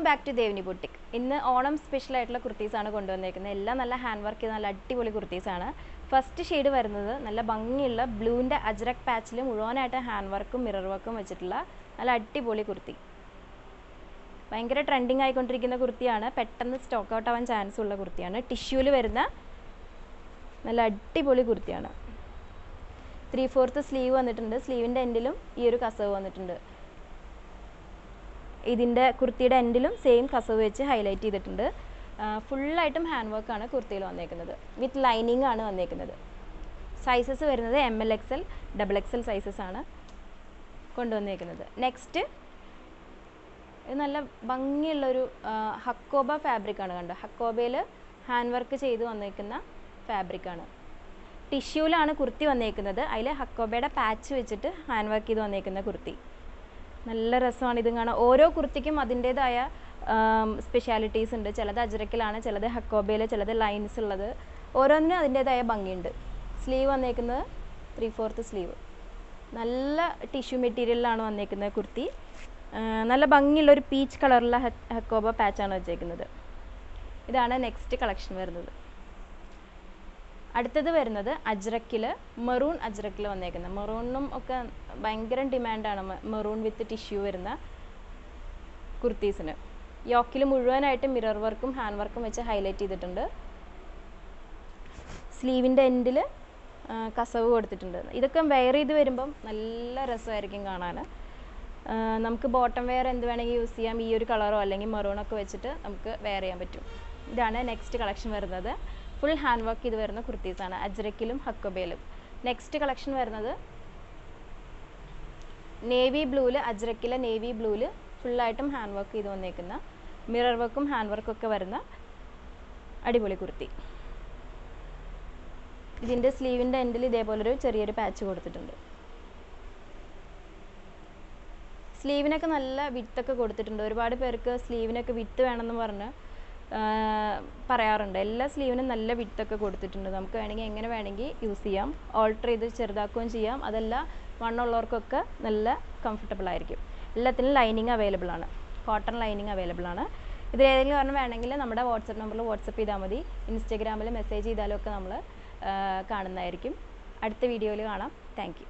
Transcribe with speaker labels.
Speaker 1: Back to ദേവനി boutique. ഇന്ന് Onam special ആയിട്ടുള്ള കുർത്തീസാണ് കൊണ്ടുവന്നേക്കുന്നത്. എല്ലാം നല്ല ഹാൻഡ് വർക്ക് ചെയ്ത നല്ല അടിപൊളി കുർത്തീസാണ്. ഫസ്റ്റ് ഷെയ്ഡ് വരുന്നത് നല്ല ഭംഗിയുള്ള ബ്ലൂവിൻ്റെ അജ്രക് പാച്ചിൽ മുഴുവനായിട്ട് ഹാൻഡ് വർക്കും മിറർ വർക്കും വെച്ചിട്ടുള്ള നല്ല അടിപൊളി കുർത്തി. ഭയങ്കര ട്രെൻഡിങ് ആയിക്കൊണ്ടിരിക്കുന്ന കുർത്തിയാണ്. പെട്ടെന്ന് സ്റ്റോക്ക് ഔട്ട് ആവാൻ ചാൻസ് ഉള്ള കുർത്തിയാണ്. ടിഷ്യൂവിൽ വരുന്ന നല്ല അടിപൊളി കുർത്തിയാണ്. 3/4 സ്ലീവ് വന്നിട്ടുണ്ട്. സ്ലീവിൻ്റെ എൻഡിലും ഈ ഒരു കസവ് വന്നിട്ടുണ്ട്. ഇതിൻ്റെ കുർത്തിയുടെ എൻഡിലും സെയിം കസവ് വെച്ച് ഹൈലൈറ്റ് ചെയ്തിട്ടുണ്ട്. ഫുള്ളായിട്ടും ഹാൻഡ് വർക്കാണ് കുർത്തിയിൽ വന്നേക്കുന്നത്. വിത്ത് ലൈനിങ് ആണ് വന്നേക്കുന്നത്. സൈസസ് വരുന്നത് ML XL XXL സൈസസ് ആണ് കൊണ്ടുവന്നേക്കുന്നത്. നെക്സ്റ്റ് ഇത് നല്ല ഭംഗിയുള്ളൊരു ഹക്കോബ ഫാബ്രിക്കാണ്. കണ്ടോ, ഹക്കോബയിൽ ഹാൻഡ് വർക്ക് ചെയ്ത് വന്നേക്കുന്ന ഫാബ്രിക്കാണ്. ടിഷ്യൂലാണ് കുർത്തി വന്നേക്കുന്നത്. അതിൽ ഹക്കോബയുടെ പാച്ച് വെച്ചിട്ട് ഹാൻഡ് വർക്ക് ചെയ്ത് വന്നേക്കുന്ന കുർത്തി. നല്ല രസമാണ് ഇതും കാണാൻ. ഓരോ കുർത്തിക്കും അതിൻ്റേതായ സ്പെഷ്യാലിറ്റീസ് ഉണ്ട്. ചിലത് അജ്രക്കിലാണ്, ചിലത് ഹക്കോബയിൽ, ചിലത് ലൈൻസ് ഉള്ളത്. ഓരോന്നിനും അതിൻ്റേതായ ഭംഗിയുണ്ട്. സ്ലീവ് വന്നേക്കുന്നത് 3/4 സ്ലീവ്. നല്ല ടിഷ്യൂ മെറ്റീരിയലിലാണ് വന്നേക്കുന്നത് കുർത്തി. നല്ല ഭംഗിയുള്ളൊരു പീച്ച് കളറുള്ള ഹക്കോബ പാച്ചാണ് വെച്ചേക്കുന്നത്. ഇതാണ് നെക്സ്റ്റ് കളക്ഷൻ വരുന്നത്. അടുത്തത് വരുന്നത് അജ്രക്കിൽ, മെറൂൺ അജ്രക്കിൽ വന്നേക്കുന്നത്. മെറൂണും ഒക്കെ ഭയങ്കര ഡിമാൻഡാണ്. മെറൂൺ വിത്ത് ടിഷ്യൂ വരുന്ന കുർത്തീസിന്. യോക്കിൽ മുഴുവനായിട്ട് മിറർ വർക്കും ഹാൻഡ് വർക്കും വെച്ച് ഹൈലൈറ്റ് ചെയ്തിട്ടുണ്ട്. സ്ലീവിൻ്റെ എൻഡിൽ കസവ് കൊടുത്തിട്ടുണ്ട്. ഇതൊക്കെ വെയർ ചെയ്ത് വരുമ്പം നല്ല രസമായിരിക്കും കാണാൻ. നമുക്ക് ബോട്ടം വെയർ എന്ത് വേണമെങ്കിൽ യൂസ് ചെയ്യാം. ഈ ഒരു കളറോ അല്ലെങ്കിൽ മെറൂണൊക്കെ വെച്ചിട്ട് നമുക്ക് വെയർ ചെയ്യാൻ പറ്റും. ഇതാണ് നെക്സ്റ്റ് കളക്ഷൻ വരുന്നത്. ഫുൾ ഹാൻഡ് വർക്ക് ചെയ്ത് വരുന്ന കുർത്തീസാണ് അജ്രക്കിലും ഹക്കോബയിലും. നെക്സ്റ്റ് കളക്ഷൻ വരുന്നത് നേവി ബ്ലൂവിൽ, അജ്രക്കിലെ നേവി ബ്ലൂവിൽ ഫുള്ളായിട്ടും ഹാൻഡ് വർക്ക് ചെയ്ത് വന്നേക്കുന്ന മിറർ വർക്കും ഹാൻഡ് വർക്കും ഒക്കെ വരുന്ന അടിപൊളി കുർത്തി. ഇതിൻ്റെ സ്ലീവിൻ്റെ എൻഡിൽ ഇതേപോലൊരു ചെറിയൊരു പാച്ച് കൊടുത്തിട്ടുണ്ട്. സ്ലീവിനൊക്കെ നല്ല വിത്തൊക്കെ കൊടുത്തിട്ടുണ്ട്. ഒരുപാട് പേർക്ക് സ്ലീവിനൊക്കെ വിത്ത് വേണമെന്ന് പറഞ്ഞ് പറയാറുണ്ട്. എല്ലാ സ്ലീവിനും നല്ല വിത്തൊക്കെ കൊടുത്തിട്ടുണ്ട്. നമുക്ക് വേണമെങ്കിൽ എങ്ങനെ വേണമെങ്കിൽ യൂസ് ചെയ്യാം. ഓൾട്ടർ ചെയ്ത് ചെറുതാക്കുകയും ചെയ്യാം. അതല്ല വണ്ണുള്ളവർക്കൊക്കെ നല്ല കംഫർട്ടബിൾ ആയിരിക്കും. എല്ലാത്തിനും ലൈനിങ് അവൈലബിൾ ആണ്. കോട്ടൺ ലൈനിങ് അവൈലബിൾ ആണ്. ഇതിലേതെങ്കിലും ഒരെണ്ണം വേണമെങ്കിൽ നമ്മുടെ വാട്സപ്പ് നമ്പറിൽ വാട്സപ്പ് ചെയ്താൽ മതി. ഇൻസ്റ്റാഗ്രാമിൽ മെസ്സേജ് ചെയ്താലും ഒക്കെ നമ്മൾ കാണുന്നതായിരിക്കും. അടുത്ത വീഡിയോയിൽ കാണാം. Thank you.